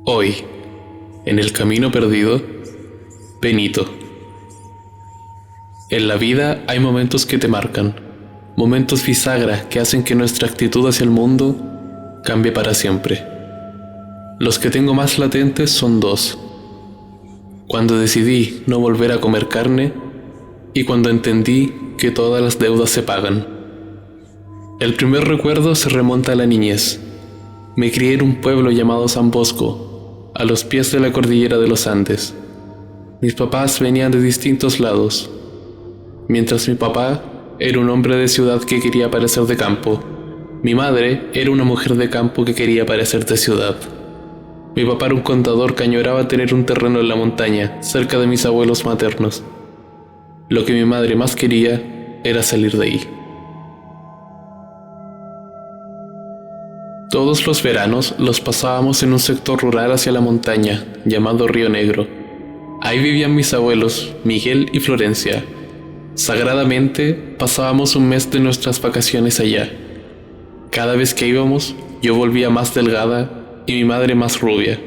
Hoy, en el camino perdido, Benito. En la vida hay momentos que te marcan, momentos bisagra que hacen que nuestra actitud hacia el mundo cambie para siempre. Los que tengo más latentes son dos: cuando decidí no volver a comer carne y cuando entendí que todas las deudas se pagan. El primer recuerdo se remonta a la niñez. Me crié en un pueblo llamado San Bosco, a los pies de la cordillera de los Andes. Mis papás venían de distintos lados. Mientras mi papá era un hombre de ciudad que quería parecer de campo, mi madre era una mujer de campo que quería parecer de ciudad. Mi papá era un contador que añoraba tener un terreno en la montaña, cerca de mis abuelos maternos. Lo que mi madre más quería era salir de ahí. Todos los veranos los pasábamos en un sector rural hacia la montaña, llamado Río Negro. Ahí vivían mis abuelos, Miguel y Florencia. Sagradamente pasábamos un mes de nuestras vacaciones allá. Cada vez que íbamos, yo volvía más delgada y mi madre más rubia.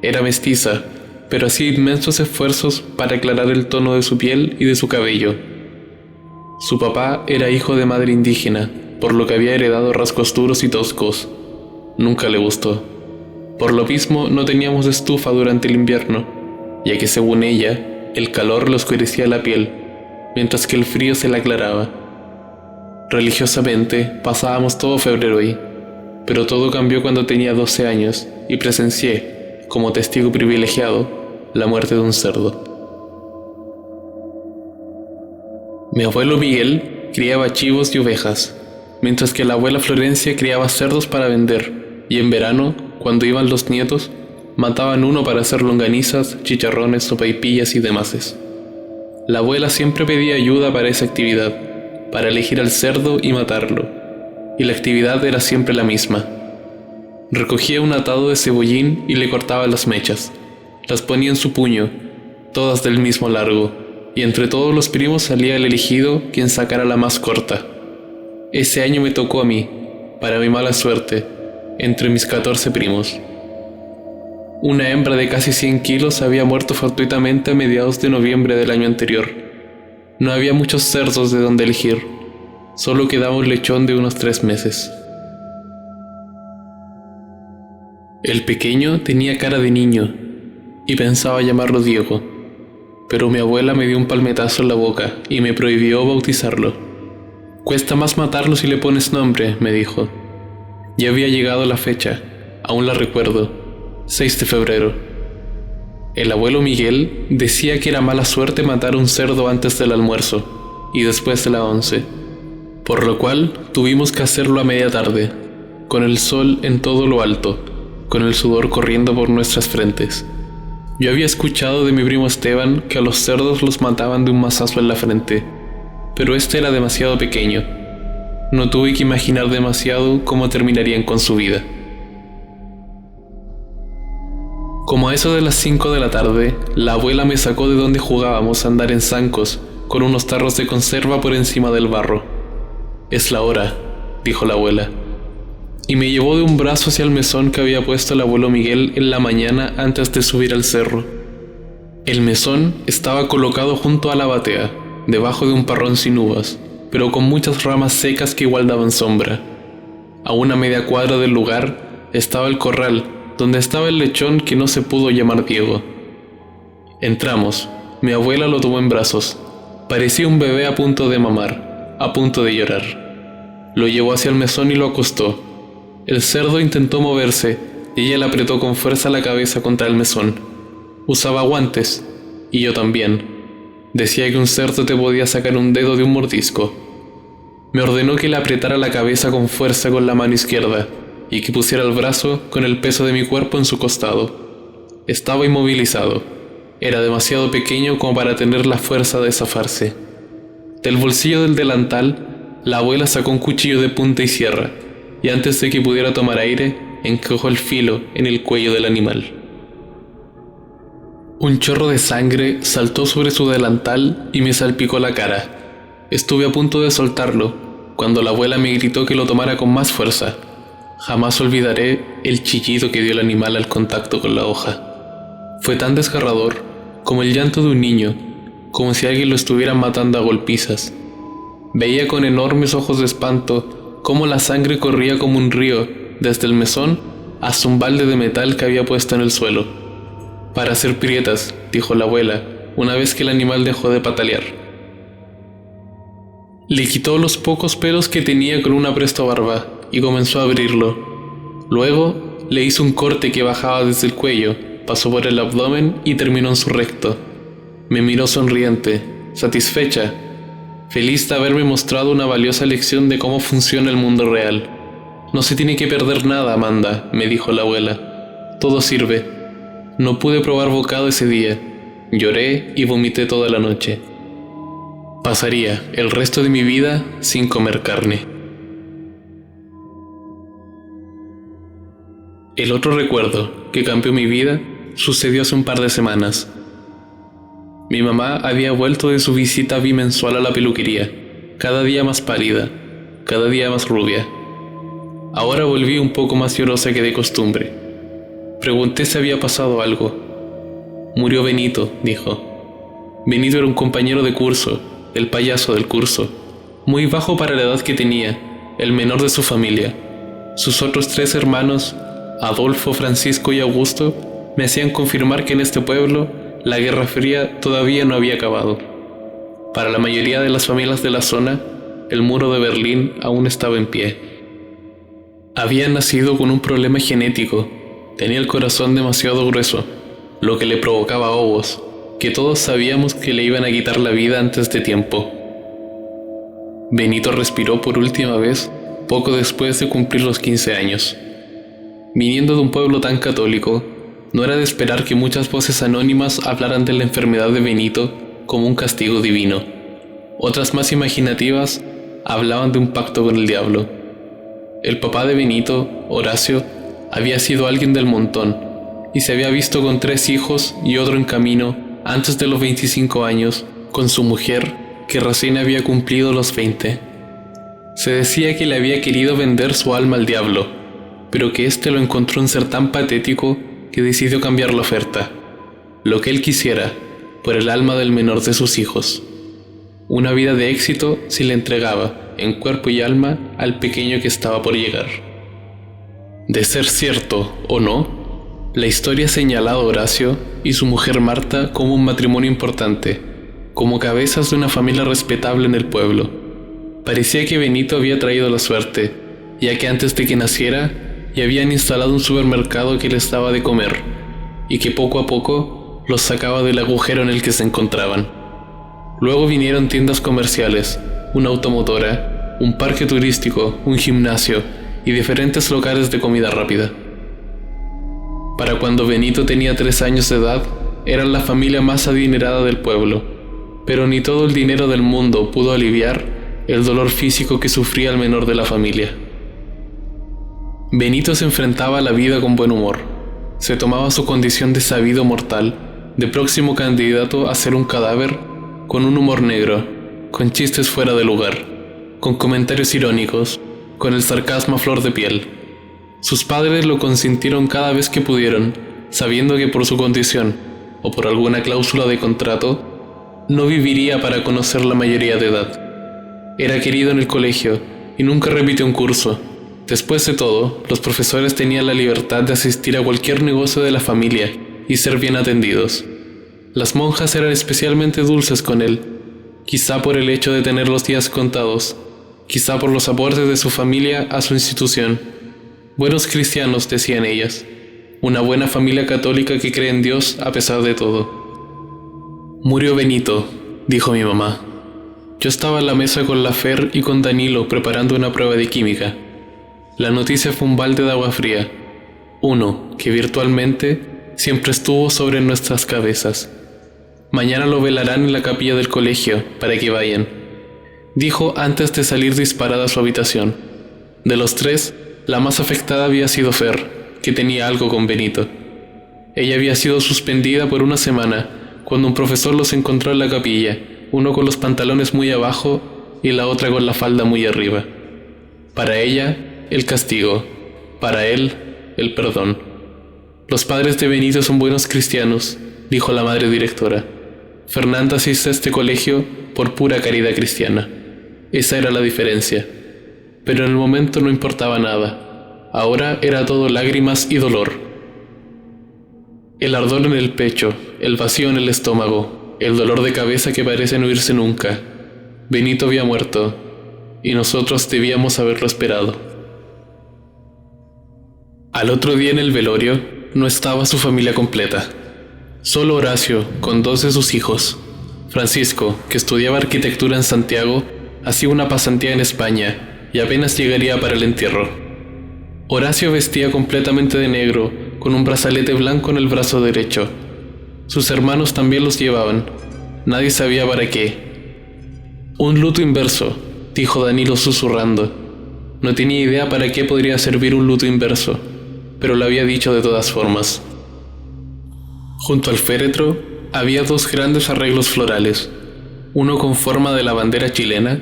Era mestiza, pero hacía inmensos esfuerzos para aclarar el tono de su piel y de su cabello. Su papá era hijo de madre indígena, por lo que había heredado rasgos duros y toscos. Nunca le gustó. Por lo mismo no teníamos estufa durante el invierno, ya que según ella, el calor le oscurecía la piel, mientras que el frío se la aclaraba. Religiosamente pasábamos todo febrero ahí, pero todo cambió cuando tenía 12 años y presencié, como testigo privilegiado, la muerte de un cerdo. Mi abuelo Miguel criaba chivos y ovejas, mientras que la abuela Florencia criaba cerdos para vender, y en verano, cuando iban los nietos, mataban uno para hacer longanizas, chicharrones, sopaipillas y demás. La abuela siempre pedía ayuda para esa actividad, para elegir al cerdo y matarlo, y la actividad era siempre la misma. Recogía un atado de cebollín y le cortaba las mechas. Las ponía en su puño, todas del mismo largo, y entre todos los primos salía el elegido quien sacara la más corta. Ese año me tocó a mí, para mi mala suerte, entre mis 14 primos. Una hembra de casi 100 kilos había muerto fortuitamente a mediados de noviembre del año anterior. No había muchos cerdos de donde elegir, solo quedaba un lechón de unos 3 meses. El pequeño tenía cara de niño, y pensaba llamarlo Diego, pero mi abuela me dio un palmetazo en la boca y me prohibió bautizarlo. «Cuesta más matarlo si le pones nombre», me dijo. Ya había llegado la fecha, aún la recuerdo, 6 de febrero. El abuelo Miguel decía que era mala suerte matar un cerdo antes del almuerzo y después de la 11, por lo cual tuvimos que hacerlo a media tarde, con el sol en todo lo alto, con el sudor corriendo por nuestras frentes. Yo había escuchado de mi primo Esteban que a los cerdos los mataban de un mazazo en la frente, pero este era demasiado pequeño. No tuve que imaginar demasiado cómo terminarían con su vida. Como a eso de las 5 de la tarde, la abuela me sacó de donde jugábamos a andar en zancos, con unos tarros de conserva por encima del barro. «Es la hora», dijo la abuela, y me llevó de un brazo hacia el mesón que había puesto el abuelo Miguel en la mañana antes de subir al cerro. El mesón estaba colocado junto a la batea, debajo de un parrón sin uvas, pero con muchas ramas secas que igual daban sombra. A una media cuadra del lugar estaba el corral, donde estaba el lechón que no se pudo llamar Diego. Entramos. Mi abuela lo tomó en brazos. Parecía un bebé a punto de mamar, a punto de llorar. Lo llevó hacia el mesón y lo acostó. El cerdo intentó moverse y ella le apretó con fuerza la cabeza contra el mesón. Usaba guantes, y yo también. Decía que un cerdo te podía sacar un dedo de un mordisco. Me ordenó que le apretara la cabeza con fuerza con la mano izquierda y que pusiera el brazo con el peso de mi cuerpo en su costado. Estaba inmovilizado. Era demasiado pequeño como para tener la fuerza de zafarse. Del bolsillo del delantal, la abuela sacó un cuchillo de punta y sierra, y antes de que pudiera tomar aire, encajó el filo en el cuello del animal. Un chorro de sangre saltó sobre su delantal y me salpicó la cara. Estuve a punto de soltarlo, cuando la abuela me gritó que lo tomara con más fuerza. Jamás olvidaré el chillido que dio el animal al contacto con la hoja. Fue tan desgarrador como el llanto de un niño, como si alguien lo estuviera matando a golpizas. Veía con enormes ojos de espanto cómo la sangre corría como un río desde el mesón hasta un balde de metal que había puesto en el suelo. «Para hacer prietas», dijo la abuela, una vez que el animal dejó de patalear. Le quitó los pocos pelos que tenía con una presta barba y comenzó a abrirlo. Luego le hizo un corte que bajaba desde el cuello, pasó por el abdomen y terminó en su recto. Me miró sonriente, satisfecha, feliz de haberme mostrado una valiosa lección de cómo funciona el mundo real. «No se tiene que perder nada, Amanda», me dijo la abuela. «Todo sirve». No pude probar bocado ese día. Lloré y vomité toda la noche. Pasaría el resto de mi vida sin comer carne. El otro recuerdo que cambió mi vida sucedió hace un par de semanas. Mi mamá había vuelto de su visita bimensual a la peluquería, cada día más pálida, cada día más rubia. Ahora volví un poco más llorosa que de costumbre. Pregunté si había pasado algo. «Murió Benito», dijo. Benito era un compañero de curso, el payaso del curso, muy bajo para la edad que tenía, el menor de su familia. Sus otros 3 hermanos, Adolfo, Francisco y Augusto, me hacían confirmar que en este pueblo la Guerra Fría todavía no había acabado. Para la mayoría de las familias de la zona, el muro de Berlín aún estaba en pie. Había nacido con un problema genético. Tenía el corazón demasiado grueso, lo que le provocaba ohos, que todos sabíamos que le iban a quitar la vida antes de tiempo. Benito respiró por última vez poco después de cumplir los 15 años. Viniendo de un pueblo tan católico, no era de esperar que muchas voces anónimas hablaran de la enfermedad de Benito como un castigo divino. Otras más imaginativas hablaban de un pacto con el diablo. El papá de Benito, Horacio, había sido alguien del montón y se había visto con 3 hijos y otro en camino antes de los 25 años con su mujer que recién había cumplido los 20. Se decía que le había querido vender su alma al diablo, pero que éste lo encontró un ser tan patético que decidió cambiar la oferta. Lo que él quisiera, por el alma del menor de sus hijos. Una vida de éxito si le entregaba, en cuerpo y alma, al pequeño que estaba por llegar. De ser cierto o no, la historia señala a Horacio y su mujer Marta como un matrimonio importante, como cabezas de una familia respetable en el pueblo. Parecía que Benito había traído la suerte, ya que antes de que naciera ya habían instalado un supermercado que les daba de comer, y que poco a poco los sacaba del agujero en el que se encontraban. Luego vinieron tiendas comerciales, una automotora, un parque turístico, un gimnasio y diferentes locales de comida rápida. Para cuando Benito tenía 3 años de edad, eran la familia más adinerada del pueblo, pero ni todo el dinero del mundo pudo aliviar el dolor físico que sufría el menor de la familia. Benito se enfrentaba a la vida con buen humor. Se tomaba su condición de sabido mortal, de próximo candidato a ser un cadáver, con un humor negro, con chistes fuera de lugar, con comentarios irónicos, con el sarcasmo a flor de piel. Sus padres lo consintieron cada vez que pudieron, sabiendo que por su condición, o por alguna cláusula de contrato, no viviría para conocer la mayoría de edad. Era querido en el colegio y nunca repitió un curso. Después de todo, los profesores tenían la libertad de asistir a cualquier negocio de la familia y ser bien atendidos. Las monjas eran especialmente dulces con él, quizá por el hecho de tener los días contados, quizá por los aportes de su familia a su institución. Buenos cristianos, decían ellas, una buena familia católica que cree en Dios a pesar de todo. «Murió Benito», dijo mi mamá. Yo estaba en la mesa con la Fer y con Danilo preparando una prueba de química. La noticia fue un balde de agua fría, uno que virtualmente siempre estuvo sobre nuestras cabezas. «Mañana lo velarán en la capilla del colegio para que vayan», dijo antes de salir disparada a su habitación. De los 3, la más afectada había sido Fer, que tenía algo con Benito. Ella había sido suspendida por 1 semana cuando un profesor los encontró en la capilla, uno con los pantalones muy abajo y la otra con la falda muy arriba. Para ella, el castigo, para él, el perdón. Los padres de Benito son buenos cristianos, dijo la madre directora. Fernanda asiste a este colegio por pura caridad cristiana. Esa era la diferencia. Pero en el momento no importaba nada. Ahora era todo lágrimas y dolor. El ardor en el pecho, el vacío en el estómago, el dolor de cabeza que parece no irse nunca. Benito había muerto, y nosotros debíamos haberlo esperado. Al otro día en el velorio no estaba su familia completa. Solo Horacio, con 2 de sus hijos. Francisco, que estudiaba arquitectura en Santiago, hacía una pasantía en España y apenas llegaría para el entierro. Horacio vestía completamente de negro, con un brazalete blanco en el brazo derecho. Sus hermanos también los llevaban. Nadie sabía para qué. Un luto inverso, dijo Danilo susurrando. No tenía idea para qué podría servir un luto inverso, pero lo había dicho de todas formas. Junto al féretro había 2 grandes arreglos florales, uno con forma de la bandera chilena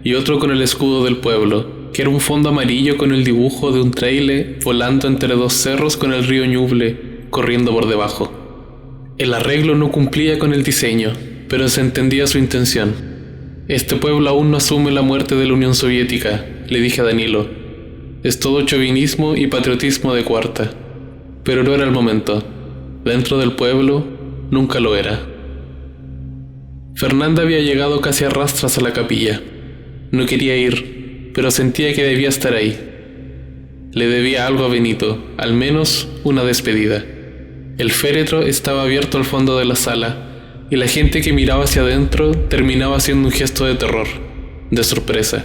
y otro con el escudo del pueblo, que era un fondo amarillo con el dibujo de un treile volando entre 2 cerros con el río Ñuble corriendo por debajo. El arreglo no cumplía con el diseño, pero se entendía su intención. Este pueblo aún no asume la muerte de la Unión Soviética, le dije a Danilo. Es todo chauvinismo y patriotismo de cuarta. Pero no era el momento. Dentro del pueblo, nunca lo era. Fernanda había llegado casi a rastras a la capilla. No quería ir, pero sentía que debía estar ahí. Le debía algo a Benito, al menos una despedida. El féretro estaba abierto al fondo de la sala, y la gente que miraba hacia adentro terminaba haciendo un gesto de terror, de sorpresa.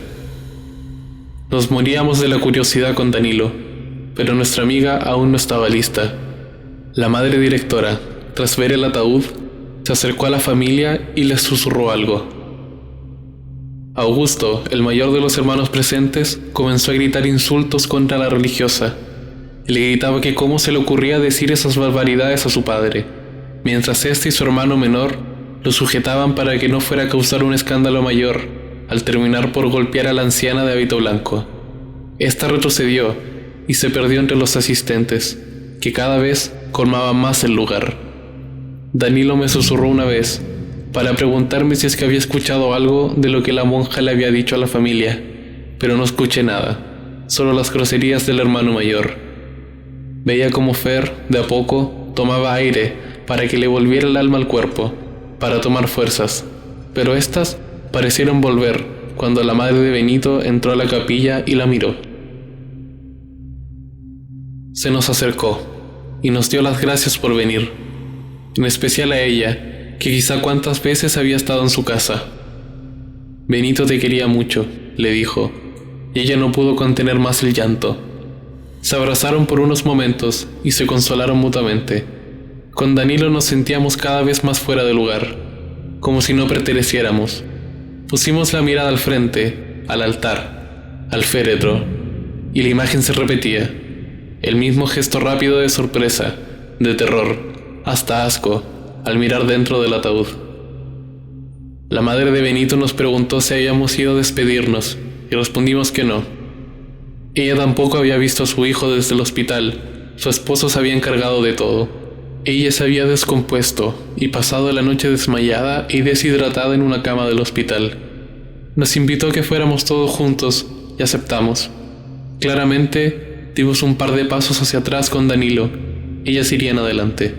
Nos moríamos de la curiosidad con Danilo, pero nuestra amiga aún no estaba lista. La madre directora, tras ver el ataúd, se acercó a la familia y les susurró algo. Augusto, el mayor de los hermanos presentes, comenzó a gritar insultos contra la religiosa. Le gritaba que cómo se le ocurría decir esas barbaridades a su padre, mientras este y su hermano menor lo sujetaban para que no fuera a causar un escándalo mayor, al terminar por golpear a la anciana de hábito blanco. Esta retrocedió y se perdió entre los asistentes, que cada vez colmaban más el lugar. Danilo me susurró una vez, para preguntarme si es que había escuchado algo de lo que la monja le había dicho a la familia, pero no escuché nada, solo las groserías del hermano mayor. Veía como Fer, de a poco, tomaba aire para que le volviera el alma al cuerpo, para tomar fuerzas, pero éstas parecieron volver cuando la madre de Benito entró a la capilla y la miró. Se nos acercó y nos dio las gracias por venir, en especial a ella, que quizá cuántas veces había estado en su casa. Benito te quería mucho, le dijo, y ella no pudo contener más el llanto. Se abrazaron por unos momentos y se consolaron mutuamente. Con Danilo nos sentíamos cada vez más fuera de lugar, como si no perteneciéramos. Pusimos la mirada al frente, al altar, al féretro, y la imagen se repetía. El mismo gesto rápido de sorpresa, de terror, hasta asco, al mirar dentro del ataúd. La madre de Benito nos preguntó si habíamos ido a despedirnos, y respondimos que no. Ella tampoco había visto a su hijo desde el hospital. Su esposo se había encargado de todo. Ella se había descompuesto y pasado la noche desmayada y deshidratada en una cama del hospital. Nos invitó a que fuéramos todos juntos y aceptamos. Claramente, dimos un par de pasos hacia atrás con Danilo. Ellas irían adelante.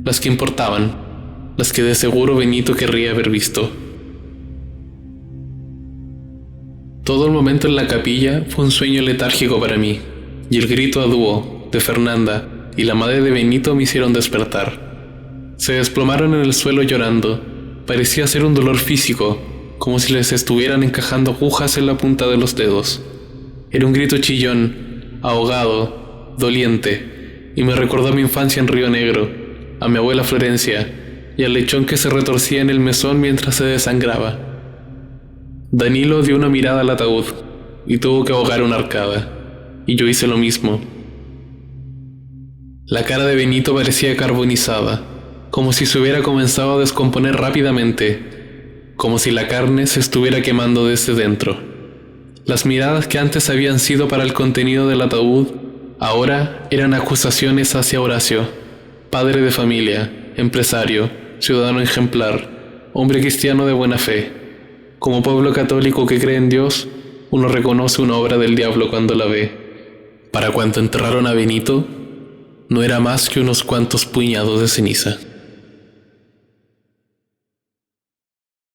Las que importaban, las que de seguro Benito querría haber visto. Todo el momento en la capilla fue un sueño letárgico para mí, y el grito a dúo de Fernanda y la madre de Benito me hicieron despertar. Se desplomaron en el suelo llorando. Parecía ser un dolor físico, como si les estuvieran encajando agujas en la punta de los dedos. Era un grito chillón, ahogado, doliente, y me recordó a mi infancia en Río Negro, a mi abuela Florencia, y al lechón que se retorcía en el mesón mientras se desangraba. Danilo dio una mirada al ataúd y tuvo que ahogar una arcada, y yo hice lo mismo. La cara de Benito parecía carbonizada, como si se hubiera comenzado a descomponer rápidamente, como si la carne se estuviera quemando desde dentro. Las miradas que antes habían sido para el contenido del ataúd Ahora eran acusaciones hacia Horacio, padre de familia, empresario, ciudadano ejemplar, hombre cristiano de buena fe. Como pueblo católico que cree en Dios, uno reconoce una obra del diablo cuando la ve. Para cuando enterraron a Benito, no era más que unos cuantos puñados de ceniza.